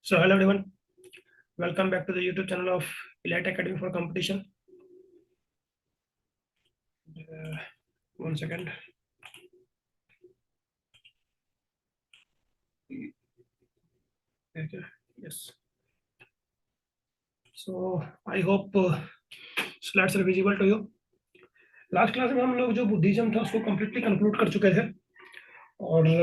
So hello everyone, welcome back to the YouTube channel of Elite Academy for Competition. One second. Okay. Yes. So I hope slides are visible to you. Last class में हम लोग जो Buddhism था उसको completely conclude कर चुके थे और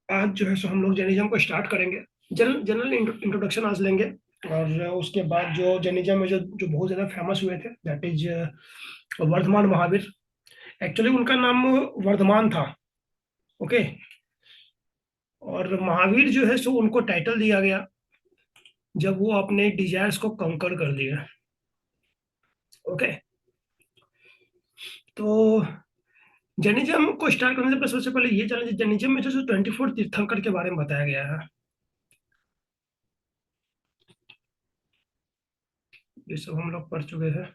आज जो है सो हम लोग जैनिज्म को स्टार्ट करेंगे। जनरल इंट्रोडक्शन आज लेंगे और उसके बाद जो जैनिज्म में जो जो बहुत ज़्यादा फेमस हुए थे that is Vardhaman Mahavir. Actually उनका नाम वर्धमान था, ओके। और महावीर जो है सो उनको टाइटल दिया गया जब वो अपने डिजायर्स को कंकर कर दिया, ओके। तो जैनिज्म को स्टार्ट करने से पहले सबसे पहले ये जाना, जैनिज्म में जो 24 तीर्थंकर के बारे में बताया गया है, ये सब हम लोग पढ़ चुके हैं।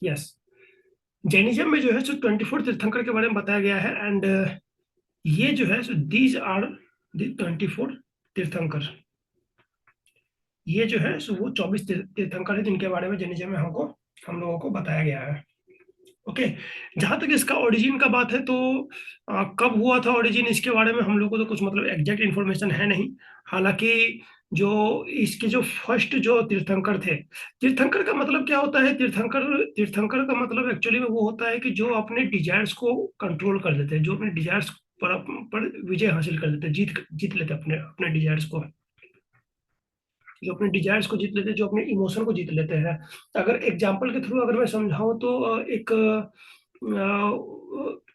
यस, जैनिज्म में जो है 24 तीर्थंकर के बारे में बताया गया है एंड ये जो है दीज आर द 24 तीर्थंकर। ये जो है वो 24 तीर्थंकर है जिनके बारे में जैनिज्म में हम लोगों को बताया गया है, ओके। जहां तक इसका ओरिजिन का बात है तो कब हुआ था ओरिजिन, इसके बारे में हम लोग को तो कुछ मतलब एग्जैक्ट इन्फॉर्मेशन है नहीं। हालांकि जो इसके जो फर्स्ट जो तीर्थंकर थे, तीर्थंकर का मतलब क्या होता है? तीर्थंकर तीर्थंकर का मतलब एक्चुअली में वो होता है कि जो अपने डिजायर्स को कंट्रोल कर लेते हैं, जो अपने डिजायर्स पर विजय हासिल कर लेते हैं, जीत जीत लेते हैं अपने अपने डिजायर्स को, जो अपने डिजायर्स को जीत लेते हैं, जो अपने इमोशन को जीत लेते हैं। अगर एग्जांपल के थ्रू अगर मैं समझाऊं तो एक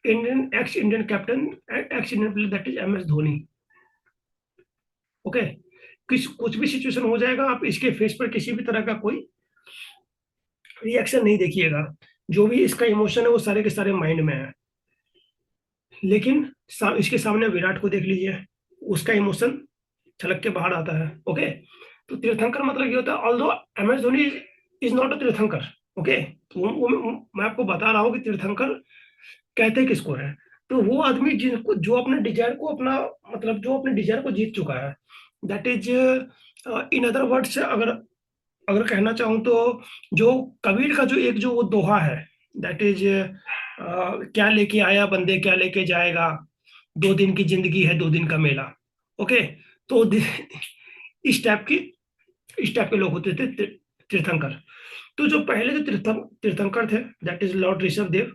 Indian ex Indian captain, x Indian player that is MS Dhoni, okay. कुछ भी सिचुएशन हो जाएगा, आप इसके फेस पर किसी भी तरह का कोई रिएक्शन नहीं देखिएगा। जो भी इसका इमोशन है वो सारे के सारे माइंड में है। लेकिन इसके सामने विराट को देख लीजिए, उसका इमोशन छलक के बाहर आता है, ओके। तो तीर्थंकर मतलब ये होता है, although MS Dhoni is not a तीर्थंकर, ओके। तो मैं आपको बता रहा हूँ कि तीर्थंकर कहते किसको है। तो वो आदमी जिनको जो अपने डिजायर को अपना मतलब जो अपने डिजायर को जीत चुका है, that is in other words, अगर अगर कहना चाहूँ तो जो कबीर का जो एक जो वो दोहा है, दैट इज क्या लेके आया बंदे क्या लेके जाएगा, 2 दिन की जिंदगी है 2 दिन का मेला, ओके। तो इस टाइप के लोग होते थे तीर्थंकर। तो जो पहले जो तीर्थंकर थे दैट इज लॉर्ड ऋषभ देव,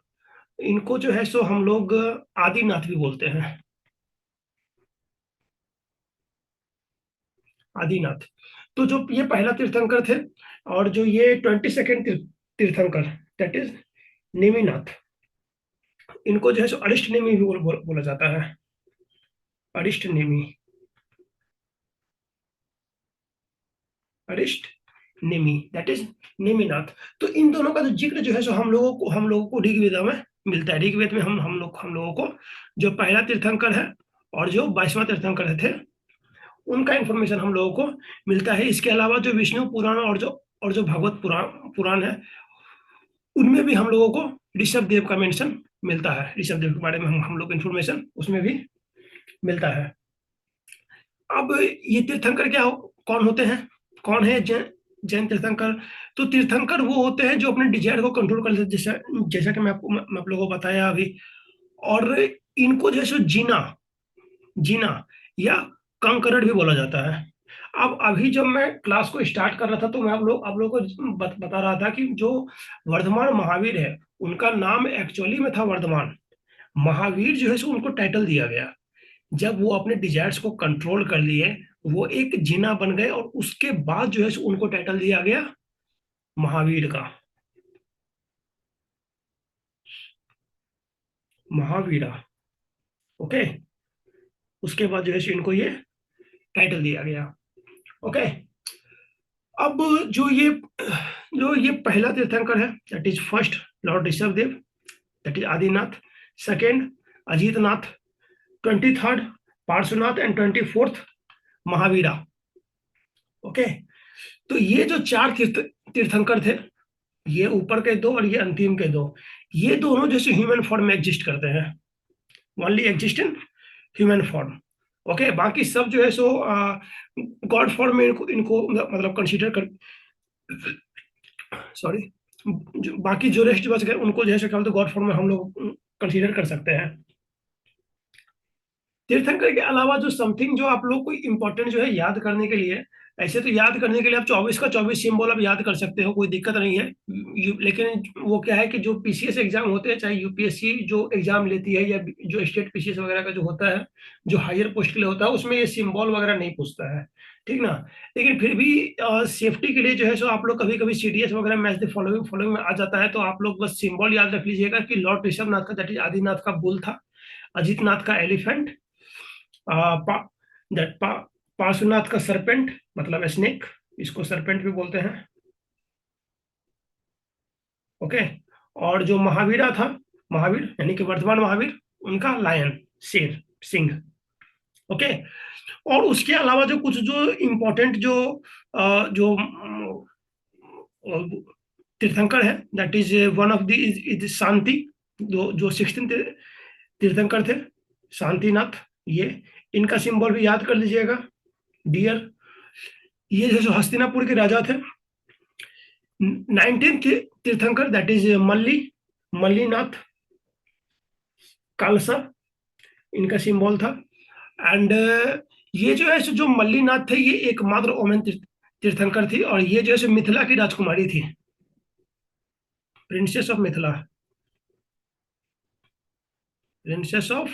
इनको जो है सो हम लोग आदिनाथ भी बोलते हैं, आदिनाथ। तो जो ये पहला तीर्थंकर थे, और जो ये 22nd तीर्थंकर दैट इज नेमिनाथ, इनको जो है सो अरिष्ट नेमि भी बोला जाता है, अरिष्ट नेमि, अरिष्ट नेमि दैट इज नेमिनाथ। तो इन दोनों का जो जिक्र जो है सो हम लोगों को ऋग्वेद में मिलता है। ऋग्वेद में हम लोगों को जो पहला तीर्थंकर है और जो 22वां तीर्थंकर थे उनका इंफॉर्मेशन हम लोगों को मिलता है। इसके अलावा जो विष्णु पुराण और जो भगवत पुराण पुराण है उनमें भी हम लोगों को ऋषभ देव का मेंशन मिलता है। ऋषभ देव के बारे में हम लोग इंफॉर्मेशन उसमें भी मिलता है। अब ये तीर्थंकर क्या कौन होते हैं, कौन है जैन तीर्थंकर? तो तीर्थंकर वो होते हैं जो अपने डिजायर को कंट्रोल कर लेते हैं, जैसा जैसा कि मैं आप लोगों को बताया अभी। और इनको जो है सो जीना जीना या कंकरड भी बोला जाता है। अब अभी जब मैं क्लास को स्टार्ट कर रहा था तो मैं आप लोगों को बता रहा था कि जो वर्धमान महावीर है उनका नाम एक्चुअली में था वर्धमान। महावीर जो है सो उनको टाइटल दिया गया जब वो अपने डिजायर्स को कंट्रोल कर लिए, वो एक जीना बन गए और उसके बाद जो है सो उनको टाइटल दिया गया महावीर का, महावीरा, ओके। उसके बाद जो है सो इनको ये टाइटल दिया गया, ओके। अब जो ये पहला तीर्थंकर है that is first lord Rishabh Dev, that is Adinath. Second Ajitnath, 23rd Parshvanath and 24th Mahavira, okay. तो ये जो चार तीर्थंकर थे ये ऊपर के दो और ये अंतिम के दो, ये दोनों जैसे ह्यूमन फॉर्म में एग्जिस्ट करते हैं, only exist in human form. Okay, बाकी सब जो है सो गॉड फॉर्म में इनको मतलब कंसीडर कर, सॉरी, बाकी जो रेस्ट बच गए उनको जो है सो क्या बोलते गॉड फॉर्म में हम लोग कंसीडर कर सकते हैं। तीर्थंकर के अलावा जो समथिंग जो आप लोग को इम्पोर्टेंट जो है याद करने के लिए, ऐसे तो याद करने के लिए आप 24 का 24 सिंबल आप याद कर सकते हो, कोई दिक्कत नहीं है। लेकिन वो क्या है कि जो पीसीएस एग्जाम होते हैं, चाहे यूपीएससी जो एग्जाम लेती है या जो स्टेट पीसीएस वगैरह का जो होता है, जो हायर पोस्ट के लिए होता है, उसमें ये सिंबल वगैरह नहीं पूछता है, ठीक ना। लेकिन फिर भी सेफ्टी के लिए जो है सो आप लोग कभी कभी सीडीएस वगैरह मैच द फॉलोइंग फॉलोइंग में आ जाता है, तो आप लोग बस सिंबल याद रख लीजिएगा कि लॉर्ड ऋषभ नाथ का दैट इज आदिनाथ का बुल था, अजीत नाथ का एलिफेंट, पा, दैट पार्श्वनाथ का सरपेंट मतलब स्नेक, इसको सरपेंट भी बोलते हैं। ओके, और जो महावीरा था, महावीर यानी कि वर्धमान महावीर, उनका लायन, शेर, सिंह। ओके, और उसके अलावा जो कुछ जो इम्पोर्टेंट जो जो तीर्थंकर है, that is one of the is Shanti, जो 16 तीर्थंकर थे, शांतिनाथ, ये इनका सिंबल भी याद कर लीजिएगा, डियर। ये जो हस्तिनापुर के राजा थे, 19 तीर्थंकर दैट इज मल्ली, मल्लीनाथ, कालसा, इनका सिंबल था। एंड ये जो है जो मल्लीनाथ थे, ये एकमात्र ओमेन तीर्थंकर थी, और ये जो है मिथिला की राजकुमारी थी, princess of Mithila, princess of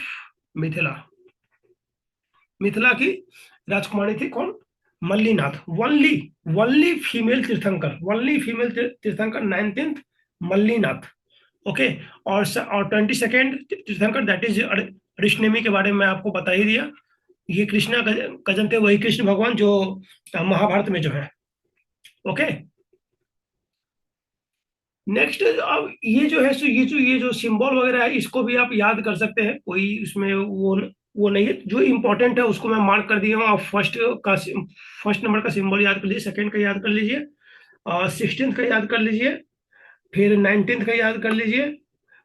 Mithila, Mithila की राजकुमारी थी कौन, मल्लीनाथ, वनली, वनली फीमेल तीर्थंकर, वनली फीमेल तीर्थंकर 19th मल्लीनाथ। ओके, और 22nd तीर्थंकर दैट इज ऋषनेमी, के बारे में आपको बता ही दिया, ये कृष्णा कजन थे, वही कृष्ण भगवान जो महाभारत में जो है। ओके, नेक्स्ट, अब ये जो है सो ये जो सिंबल वगैरह है, इसको भी आप याद कर सकते हैं, कोई उसमें वो नहीं है, जो इंपॉर्टेंट है उसको मैं मार्क कर दिया हूँ। आप फर्स्ट नंबर का सिंबल याद कर लीजिए, सेकंड का याद कर लीजिए, 16th का याद कर लीजिए, फिर 19th का याद कर लीजिए,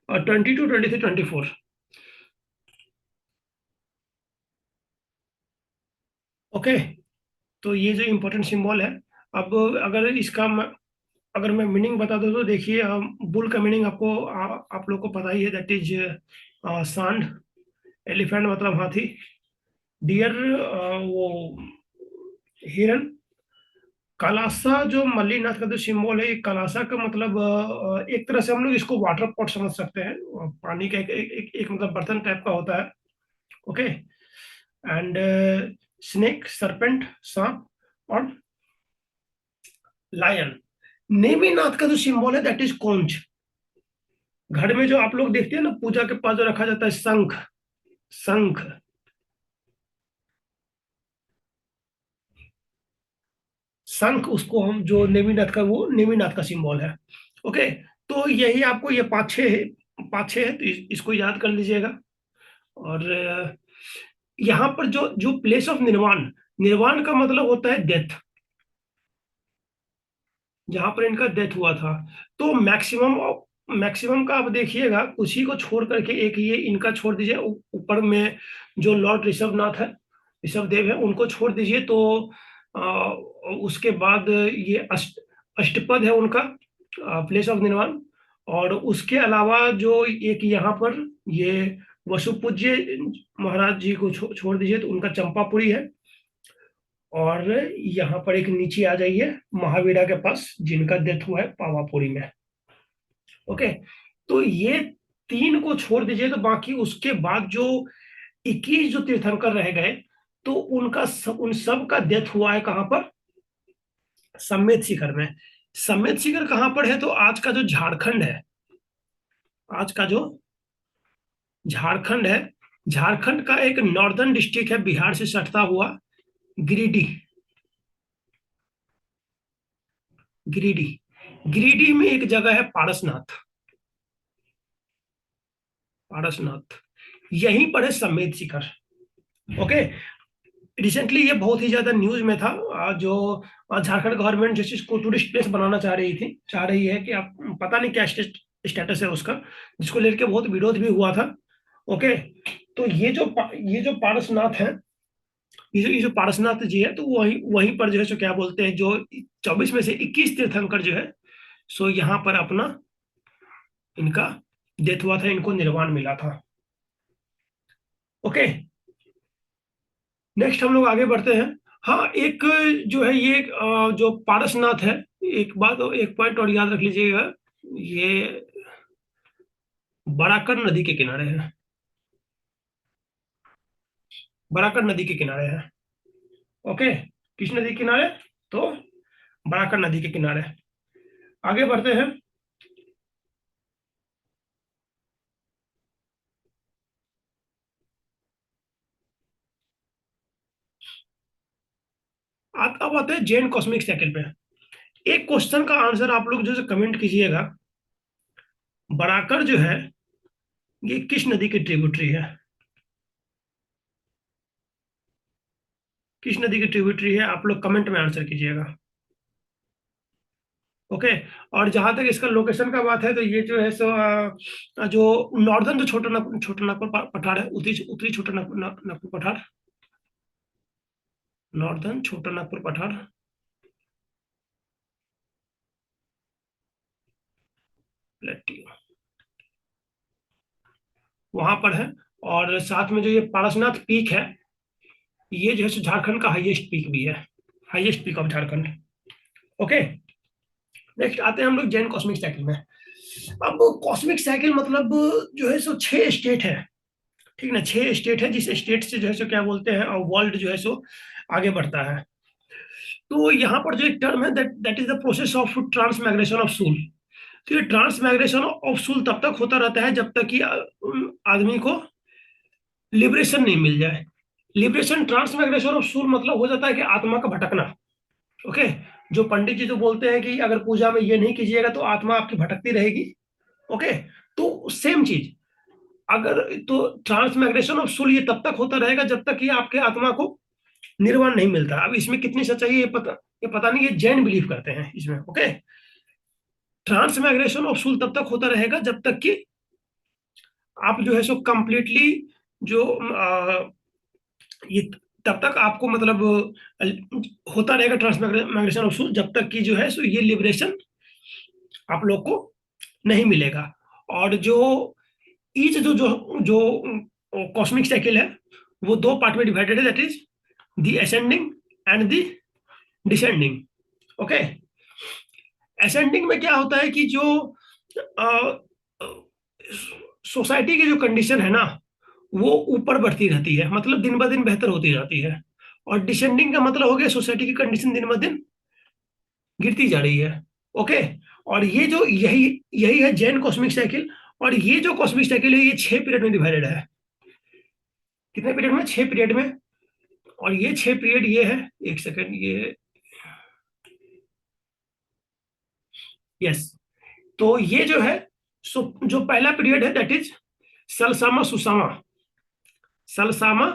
और 22, 23, 24। ओके, तो ये जो इम्पोर्टेंट सिंबल है, अब अगर इसका अगर मैं मीनिंग बता दूं तो देखिए, बुल का मीनिंग आपको आप लोग को पता ही है, दैट इज सांड, एलिफेंट मतलब हाथी, डियर वो हिरन, कलासा जो मल्लीनाथ का जो सिंबल है, कलासा का मतलब एक तरह से हम लोग इसको वाटर पॉट समझ सकते हैं, पानी का एक मतलब बर्तन टाइप का होता है। ओके, एंड स्नेक, सरपेंट, सांप, और लायन। नेमिनाथ का जो सिंबल है दैट इज कॉन्च, घर में जो आप लोग देखते हैं ना, पूजा के पास जो रखा जाता है शंख, शंख, शंख, उसको हम जो नेमिनाथ का, वो नेमिनाथ का सिंबल है। ओके, तो यही आपको ये पाँच छः है, तो इसको याद कर लीजिएगा। और यहाँ पर जो जो प्लेस ऑफ निर्वाण, निर्वाण का मतलब होता है डेथ, जहां पर इनका डेथ हुआ था। तो मैक्सिमम मैक्सिमम का आप देखिएगा, उसी को छोड़ करके एक ये इनका छोड़ दीजिए, ऊपर में जो लॉर्ड ऋषभनाथ है, ऋषभ देव है, उनको छोड़ दीजिए, तो आ, उसके बाद ये अष्टपद है उनका प्लेस ऑफ निर्वाण। और उसके अलावा जो एक यहाँ पर ये वसुपूज्य महाराज जी को छोड़ दीजिए, तो उनका चंपापुरी है। और यहाँ पर एक नीचे आ जाइए, महावीरा के पास, जिनका डेथ हुआ है पावापुरी में। ओके, तो ये तीन को छोड़ दीजिए, तो बाकी उसके बाद जो 21 जो तीर्थंकर रह गए, तो उन सब का डेथ हुआ है कहां पर, समेत शिखर में। समेत शिखर कहां पर है, तो आज का जो झारखंड है, आज का जो झारखंड है, झारखंड का एक नॉर्दर्न डिस्ट्रिक्ट है बिहार से सटता हुआ, गिरिडीह, गिरिडीह, गिरिडीह में एक जगह है पारसनाथ, पारसनाथ, यहीं पर है समेत शिखर। ओके, रिसेंटली ये बहुत ही ज्यादा न्यूज में था। जो झारखंड गवर्नमेंट जिस चीज को टूरिस्ट प्लेस बनाना चाह रही है कि आप पता नहीं क्या स्टेटस है उसका, जिसको लेकर बहुत विरोध भी हुआ था। ओके, तो ये जो पारसनाथ है, ये जो पारसनाथ जी है, तो वहीं वहीं पर जो है सो क्या बोलते हैं, जो 24 में से 21 तीर्थंकर जो है सो यहाँ पर अपना इनका डेथ हुआ था, इनको निर्वाण मिला था। ओके, नेक्स्ट हम लोग आगे बढ़ते हैं। हाँ, एक जो है ये जो पारसनाथ है, एक पॉइंट और याद रख लीजिएगा, ये बराकर नदी के किनारे है। बराकर नदी के किनारे है। ओके, किस नदी के किनारे? तो बराकर नदी के किनारे। आगे बढ़ते हैं। अब आते हैं जैन कॉस्मिक साइकिल पे। एक क्वेश्चन का आंसर आप लोग जो है कमेंट कीजिएगा, बराकर जो है ये किस नदी की ट्रिब्यूटरी है? किस नदी की ट्रिब्यूटरी है, आप लोग कमेंट में आंसर कीजिएगा। ओके, और जहां तक इसका लोकेशन का बात है, तो ये जो है सो जो नॉर्दर्न जो छोटा नागपुर पठार है, उत्तरी उत्तरी छोटा नागपुर पठार, नॉर्दर्न छोटा नागपुर पठार, प्लेटियो, वहां पर है। और साथ में जो ये पारसनाथ पीक है, ये जो है सो झारखंड का हाईएस्ट पीक भी है, highest peak of Jharkhand. Okay, next आते हैं हम लोग जैन कॉस्मिक साइकिल में। अब कॉस्मिक साइकिल मतलब जो है सो 6 स्टेट है, ठीक ना, 6 स्टेट है, जिस स्टेट से जो है सो क्या बोलते हैं वर्ल्ड जो है सो आगे बढ़ता है। तो यहाँ पर जो एक टर्म है, that that is the process of transmigration of सूल। तो ये ट्रांसमाइग्रेशन ऑफ सूल तब तक होता रहता है जब तक कि आदमी को लिबरेशन नहीं मिल जाए। लिबरेशन, ट्रांसमाइग्रेशन ऑफ सूल मतलब हो जाता है कि आत्मा का भटकना। ओके, जो पंडित जी तो बोलते हैं कि अगर पूजा में ये नहीं कीजिएगा तो आत्मा आपकी भटकती रहेगी। ओके, तो सेम चीज, अगर तो ट्रांसमाइग्रेशन ऑफ सूल ये तब तक होता रहेगा जब तक कि आपके आत्मा को निर्वाण नहीं मिलता। अब इसमें कितनी सच्चाई है ये पता नहीं, ये जैन बिलीव करते हैं इसमें। ओके, ट्रांसमाइग्रेशन ऑफ सूल तब तक होता रहेगा जब तक कि आप जो है सो कंप्लीटली जो ये तब तक आपको मतलब होता रहेगा ट्रांसमाइग्रेशन ऑफ सूल जब तक कि जो है सो ये लिबरेशन आप लोग को नहीं मिलेगा। और जो ईच जो जो जो कॉस्मिक साइकिल है, वो 2 पार्ट में डिवाइडेड है, that is the ascending and the descending. Okay, ascending में क्या होता है कि जो सोसाइटी की जो कंडीशन है ना, वो ऊपर बढ़ती रहती है, मतलब दिन ब दिन बेहतर होती जाती है। और डिसेंडिंग का मतलब हो गया सोसाइटी की कंडीशन दिन ब दिन गिरती जा रही है। ओके, और ये जो यही यही है जैन कॉस्मिक साइकिल। और ये जो कॉस्मिक साइकिल है, ये 6 पीरियड में डिवाइडेड है। कितने पीरियड में? 6 पीरियड में। और ये 6 पीरियड ये है, एक सेकेंड, ये यस। तो ये जो है जो पहला पीरियड है, दैट इज सलसामा सुसामा। सलसामा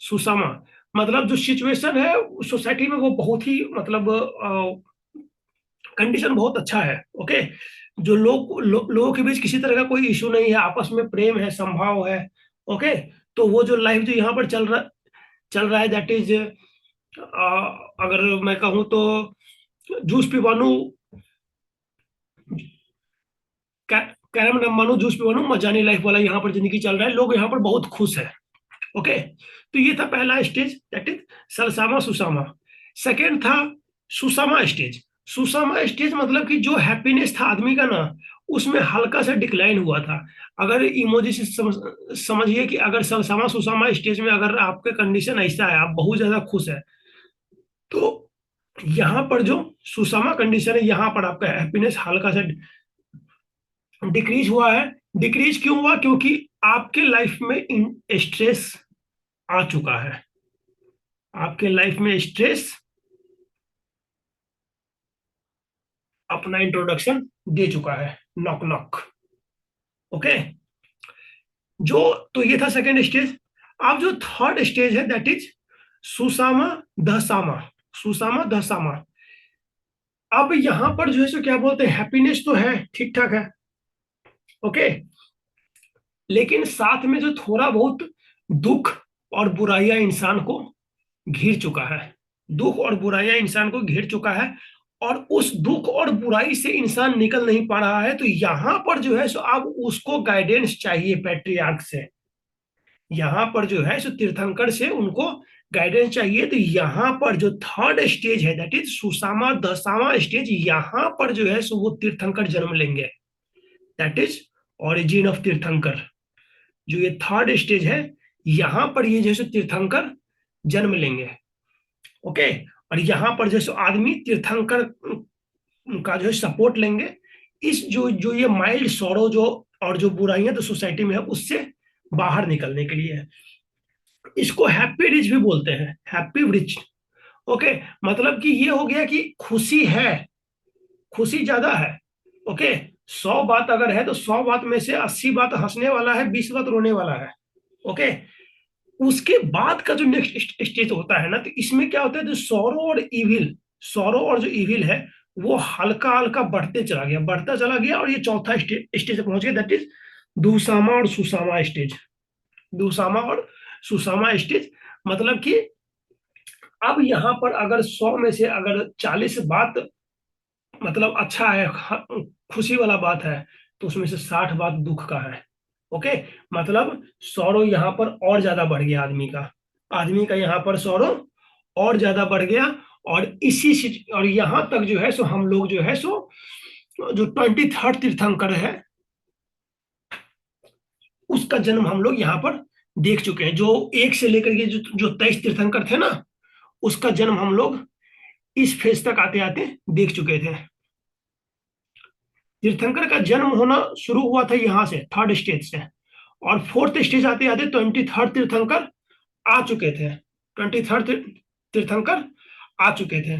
सुसामा मतलब जो सिचुएशन है सोसाइटी में, वो बहुत ही मतलब कंडीशन बहुत अच्छा है। ओके, जो लोगों के बीच किसी तरह का कोई इशू नहीं है, आपस में प्रेम है, संभाव है। ओके, तो वो जो लाइफ जो यहाँ पर चल रहा है, दैट इज अगर मैं कहूँ तो जूस पिवानू, कैरम मानो जूस पिवानू मजानी लाइफ वाला यहाँ पर जिंदगी चल रहा है, लोग यहाँ पर बहुत खुश है। ओके, तो ये था पहला स्टेज, दैट इज सलसामा सुसामा। सेकेंड था सुसामा स्टेज। सुसामा स्टेज मतलब कि जो हैप्पीनेस था आदमी का ना, उसमें हल्का सा डिक्लाइन हुआ था। अगर इमोजी से समझिए कि अगर सलसामा सुसामा स्टेज में अगर आपके कंडीशन ऐसा है, आप बहुत ज्यादा खुश है, तो यहाँ पर जो सुसामा कंडीशन है, यहाँ पर आपका हैप्पीनेस हल्का सा डिक्रीज हुआ है। डिक्रीज क्यों हुआ? क्योंकि आपके लाइफ में स्ट्रेस आ चुका है, आपके लाइफ में स्ट्रेस अपना इंट्रोडक्शन दे चुका है, नॉक नॉक। ओके, जो तो ये था सेकेंड स्टेज। अब जो थर्ड स्टेज है, दैट इज सुसामा दहसामा, सुसामा दहसामा। अब यहां पर जो है सो क्या बोलते हैं, हैप्पीनेस तो है, ठीक ठाक है, ओके, लेकिन साथ में जो थोड़ा बहुत दुख और बुराइयां इंसान को घिर चुका है, दुख और बुराइयां इंसान को घिर चुका है, और उस दुख और बुराई से इंसान निकल नहीं पा रहा है। तो यहां पर जो है सो अब उसको गाइडेंस चाहिए पैट्रियार्क से, यहां पर जो है सो तीर्थंकर से उनको गाइडेंस चाहिए। तो यहां पर जो थर्ड स्टेज है, दैट इज सुसामा दसामा स्टेज, यहां पर जो है सो वो तीर्थंकर जन्म लेंगे, दैट इज ओरिजिन ऑफ तीर्थंकर। जो ये थर्ड स्टेज है, यहां पर ये जो है तीर्थंकर जन्म लेंगे, ओके। और यहां पर जो है आदमी तीर्थंकर का जो है सपोर्ट लेंगे, इस जो जो ये माइल्ड सॉरो जो और जो बुराइयां तो सोसाइटी में है उससे बाहर निकलने के लिए। इसको हैप्पी रिच भी बोलते हैं, हैप्पी रिच, ओके। मतलब कि ये हो गया कि खुशी है, खुशी ज्यादा है, ओके। 100 बात अगर है तो 100 बात में से 80 बात हंसने वाला है, 20 बात रोने वाला है, ओके। उसके बाद का जो नेक्स्ट स्टेज होता है ना, तो इसमें क्या होता है, जो सौरो और इविल, सौरो और जो इविल है वो हल्का हल्का बढ़ते चला गया, बढ़ता चला गया, और ये चौथा स्टेज पहुंच गया, दैट इज दुसामा और सुसामा स्टेज। दुसामा और सुसामा स्टेज, मतलब कि अब यहां पर अगर 100 में से अगर 40 बात मतलब अच्छा है, खुशी वाला बात है, तो उसमें से 60 बात दुख का है, ओके। मतलब सौरव यहाँ पर और ज्यादा बढ़ गया, आदमी का यहाँ पर सौरव और ज्यादा बढ़ गया। और और यहां तक जो है सो हम लोग जो है सो जो 23rd तीर्थंकर है उसका जन्म हम लोग यहाँ पर देख चुके हैं। जो 1 से लेकर के जो 23 तीर्थंकर थे ना, उसका जन्म हम लोग इस फेज तक आते आते देख चुके थे। तीर्थंकर का जन्म होना शुरू हुआ था यहां से, थर्ड स्टेज से, और फोर्थ स्टेज आते आते 23rd तीर्थंकर आ चुके थे, 23rd तीर्थंकर आ चुके थे।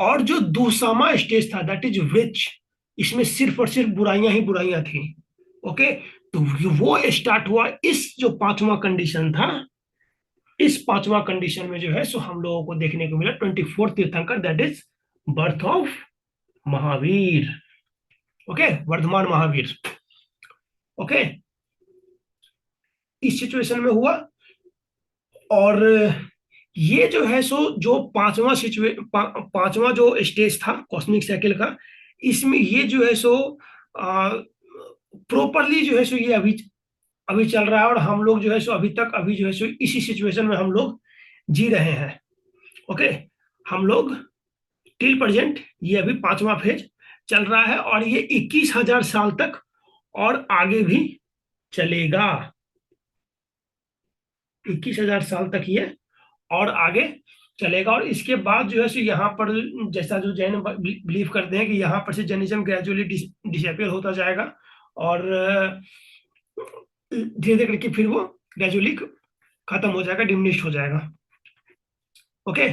और जो दूसरा स्टेज था, दैट इज वृक्ष, इसमें सिर्फ और सिर्फ बुराइयां ही बुराइयां थी, ओके। तो वो स्टार्ट हुआ, इस जो 5वां कंडीशन था, इस 5वां कंडीशन में जो है सो हम लोगों को देखने को मिला 24th tirthankar, that is birth of Mahavir, okay, Vardhaman Mahavir, okay. इस सिचुएशन में हुआ। और ये जो है सो जो पांचवा जो स्टेज था कॉस्मिक साइकिल का, इसमें ये जो है सो प्रॉपरली जो है सो ये अभी अभी चल रहा है, और हम लोग जो है सो अभी तक अभी जो है सो इसी सिचुएशन में हम लोग जी रहे हैं, ओके। हम लोग टिल प्रेजेंट ये अभी 5वां फेज चल रहा है, और ये 21,000 साल तक और आगे भी चलेगा, 21,000 साल तक ये और आगे चलेगा। और इसके बाद जो है सो यहाँ पर जैसा जो जैन बिलीव करते हैं कि यहाँ पर से जैनिज्म ग्रेजुअली डिसअपियर होता जाएगा, और धीरे धीरे करके फिर वो ग्रेजुअली खत्म हो जाएगा, डिमिनिश हो जाएगा, ओके।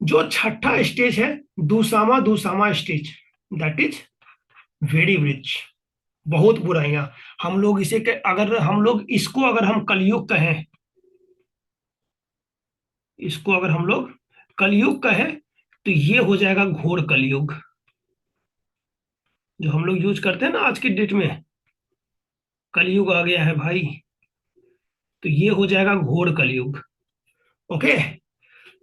जो छठा स्टेज है दूसामा दूसामा stage, that is very rich, बहुत बुराइयां। हम लोग अगर हम लोग इसको अगर हम कलयुग कहें, इसको अगर हम लोग कलयुग कहें, तो ये हो जाएगा घोर कलयुग, जो हम लोग यूज करते हैं ना आज की डेट में, कलयुग आ गया है भाई, तो ये हो जाएगा घोर कलयुग, ओके।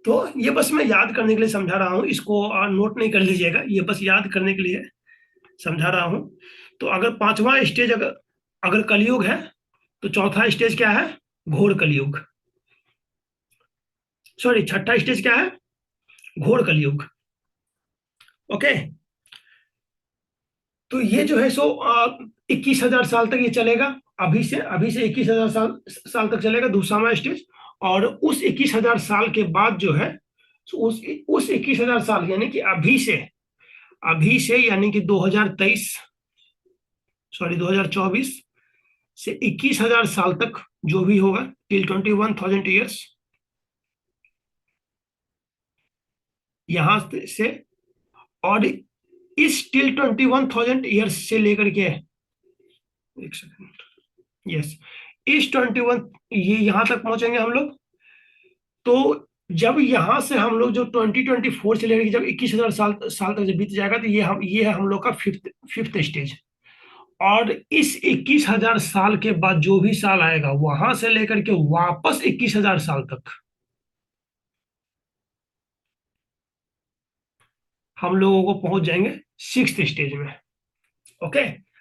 तो ये बस मैं याद करने के लिए समझा रहा हूँ, इसको नोट नहीं कर लीजिएगा, ये बस याद करने के लिए समझा रहा हूँ। तो अगर 5वां स्टेज अगर अगर कलयुग है, तो चौथा स्टेज क्या है, घोर कलयुग, सॉरी छठा स्टेज क्या है, घोर कलयुग, ओके। तो ये जो है सो 21,000 साल तक ये चलेगा, अभी से 21,000 साल तक चलेगा दूसरा स्टेज। और उस 21,000 साल के बाद जो है, तो उस 21,000 साल यानी कि अभी से यानी कि 2023, सॉरी 2024 से 21,000 साल तक जो भी होगा, टिल 21,000 ईयर्स, यहां से, और इस टिल 21,000 ईयर्स से लेकर के, एक सेकंड, यस, इस 21, ये यहां तक पहुंचेंगे हम लोग, तो जब यहाँ से हम लोग जो 2024 से लेकर जब 21,000 साल साल तक जब बीत जाएगा, तो ये है हम लोग का फिफ्थ फिफ्थ स्टेज। और इस 21,000 साल के बाद जो भी साल आएगा, वहां से लेकर के वापस 21,000 साल तक हम लोगों को पहुंच जाएंगे सिक्स्थ स्टेज में। ओके,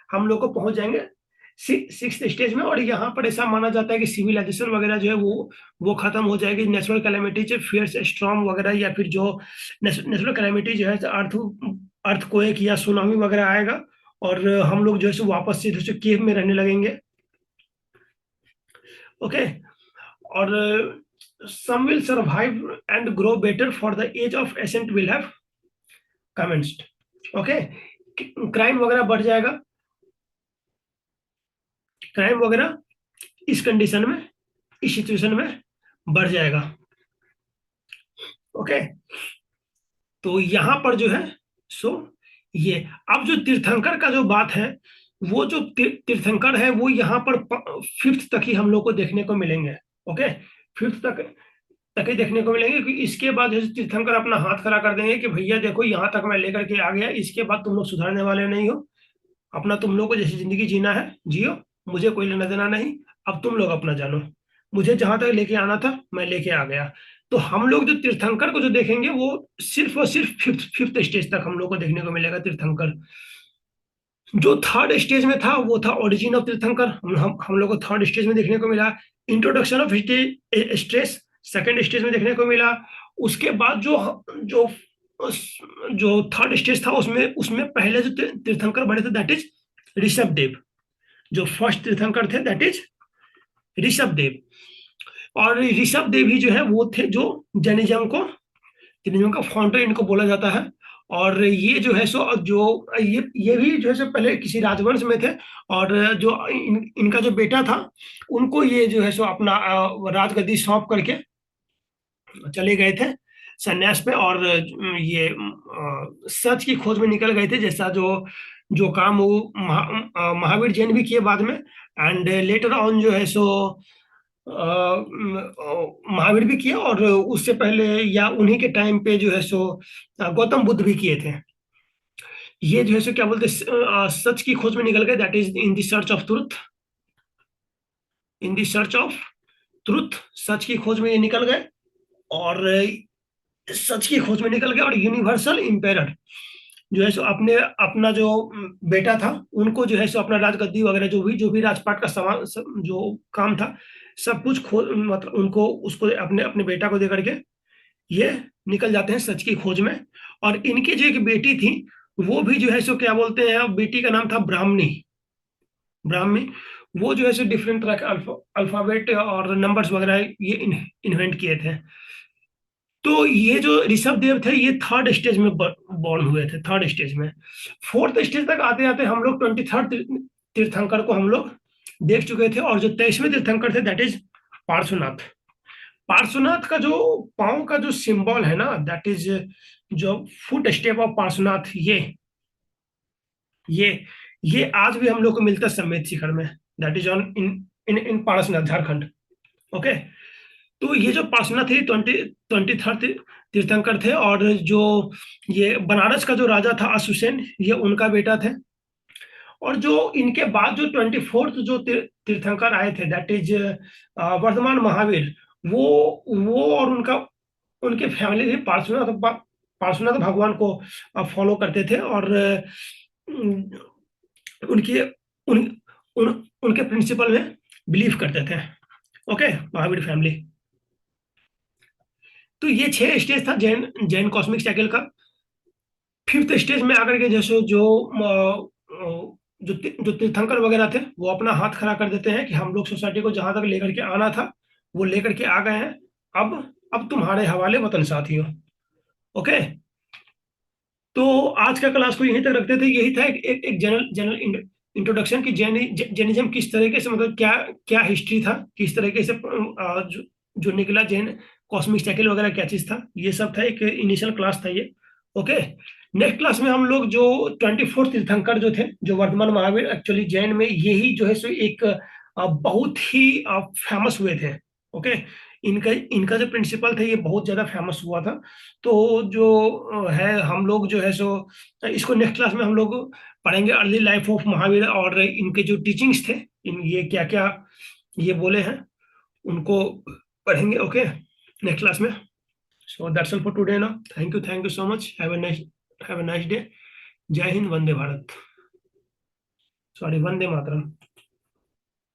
हम लोग को पहुंच जाएंगे सिक्स्थ स्टेज में। और यहाँ पर ऐसा माना जाता है कि सिविलाइजेशन वगैरह जो है वो खत्म हो जाएगी। नेचुरल कैलेमिटी, फियर्स स्टॉर्म वगैरह, या फिर जो नेचुरल कैलेमिटी जो है, अर्थक्वेक या सुनामी वगैरह आएगा, और हम लोग जो है वापस से जैसे केव में रहने लगेंगे। ओके, और some will survive and grow better for the age of ascent will have commenced. Okay, crime वगैरह बढ़ जाएगा, क्राइम वगैरह इस कंडीशन में, इस सिचुएशन में बढ़ जाएगा। ओके, तो यहां पर जो है सो ये अब जो तीर्थंकर का जो बात है, वो जो तीर्थंकर है वो यहाँ पर फिफ्थ तक ही हम लोग को देखने को मिलेंगे। ओके, फिफ्थ तक ही देखने को मिलेंगे, क्योंकि इसके बाद जैसे तीर्थंकर अपना हाथ खड़ा कर देंगे कि भैया देखो यहाँ तक मैं लेकर के आ गया, इसके बाद तुम लोग सुधारने वाले नहीं हो, अपना तुम लोग को जैसी जिंदगी जीना है जियो, मुझे कोई लेना देना नहीं, अब तुम लोग अपना जानो, मुझे जहां तक लेके आना था मैं लेके आ गया। तो हम लोग जो तीर्थंकर को जो देखेंगे वो सिर्फ और सिर्फ फिफ्थ फिफ्थ स्टेज तक हम लोग को देखने को मिलेगा तीर्थंकर। जो थर्ड स्टेज में था वो था ओरिजिन ऑफ तीर्थंकर, हम लोग को थर्ड स्टेज में देखने को मिला। Introduction of stress second stage में देखने को मिला। उसके बाद जो जो जो थर्ड स्टेज था उसमें उसमें पहले जो तीर्थंकर बने थे दैट इज ऋषभ देव। जो फर्स्ट तीर्थंकर थे दैट इज ऋषभ देव। और ऋषभ देव ही जो है वो थे जो जैनिज्म का फाउंडर इनको बोला जाता है। और ये जो है सो जो ये भी जो है सो पहले किसी राजवंश में थे, और जो इनका जो बेटा था उनको ये जो है सो अपना राजगद्दी सौंप करके चले गए थे संन्यास पे, और ये सच की खोज में निकल गए थे, जैसा जो जो काम वो महावीर जैन भी किए बाद में। एंड लेटर ऑन जो है सो महावीर भी किया, और उससे पहले या उन्हीं के टाइम पे जो है सो गौतम बुद्ध भी किए थे। ये जो है सो क्या बोलते सच की खोज में निकल गए, that is in the search of truth, in the search of truth, सच की खोज में ये निकल गए, और सच की खोज में निकल गए। और यूनिवर्सल इंपेरर जो है सो अपने अपना जो बेटा था उनको जो है सो अपना राजगद्दी वगैरह जो भी राजपाट का सामान जो काम था सब कुछ खो मतलब उनको उसको अपने अपने बेटा को दे करके ये निकल जाते हैं सच की खोज में। और इनकी जो एक बेटी थी वो भी जो है सो क्या बोलते हैं, बेटी का नाम था ब्राह्मणी। ब्राह्मी वो जो है सो डिफरेंट तरह के अल्फाबेट और नंबर्स वगैरह ये इन्वेंट किए थे। तो ये जो ऋषभ देव थे ये थर्ड स्टेज में बॉर्न हुए थे, थर्ड स्टेज में। फोर्थ स्टेज तक आते आते हम लोग 23rd तीर्थंकर को हम लोग देख चुके थे। और जो 23वें तीर्थंकर थे दैट इज पार्श्वनाथ। पार्श्वनाथ का जो पांव का जो सिंबल है ना दैट इज जो फुट स्टेप ऑफ पार्श्वनाथ, ये ये आज भी हम लोग को मिलता है समेत शिखर में, that is on in in in Parasnath Jharkhand. Okay, तो ये जो पार्श्वनाथ थे 23rd तीर्थंकर थे। और जो ये बनारस का जो राजा था अशुसेन, ये उनका बेटा थे। और जो इनके बाद जो 24th जो तीर्थंकर आए थे दैट इज वर्धमान महावीर, वो और उनका उनके फैमिली भी पार्श्वनाथ भगवान को फॉलो करते थे, और उनके उन, उन उनके प्रिंसिपल में बिलीव करते थे। Okay, Mahavir family. तो ये 6 स्टेज था जैन जैन कॉस्मिक साइकिल का। फिफ्थ स्टेज में आकर के जैसे जो तीर्थंकर वगैरह थे वो अपना हाथ खड़ा कर देते हैं कि हम लोग सोसाइटी को जहां तक लेकर के आना था वो लेकर के आ गए हैं, अब तुम्हारे हवाले वतन साथियों। ओके, तो आज का क्लास को यहीं तक रखते थे। यही था एक जनरल जनरल इंट्रोडक्शन की जैनिज्म किस तरीके से, मतलब क्या क्या हिस्ट्री था, किस तरीके से जो निकला जैन कॉस्मिक साइकिल वगैरह क्या चीज था, ये सब था। एक इनिशियल क्लास था ये। ओके, नेक्स्ट क्लास में हम लोग जो 24 तीर्थंकर जो थे जो वर्धमान महावीर, एक्चुअली जैन में यही जो है सो एक बहुत ही फेमस हुए थे। ओके, इनका इनका जो प्रिंसिपल था ये बहुत ज्यादा फेमस हुआ था। तो जो है हम लोग जो है सो इसको नेक्स्ट क्लास में हम लोग पढ़ेंगे, अर्ली लाइफ ऑफ महावीर, और इनके जो टीचिंग्स थे, इन ये क्या क्या ये बोले हैं उनको पढ़ेंगे। ओके, नेक्स्ट क्लास में। So that's all for today ना। Thank you so much. Have a nice day. जय हिंद, वंदे भारत, सॉरी वंदे मातरम।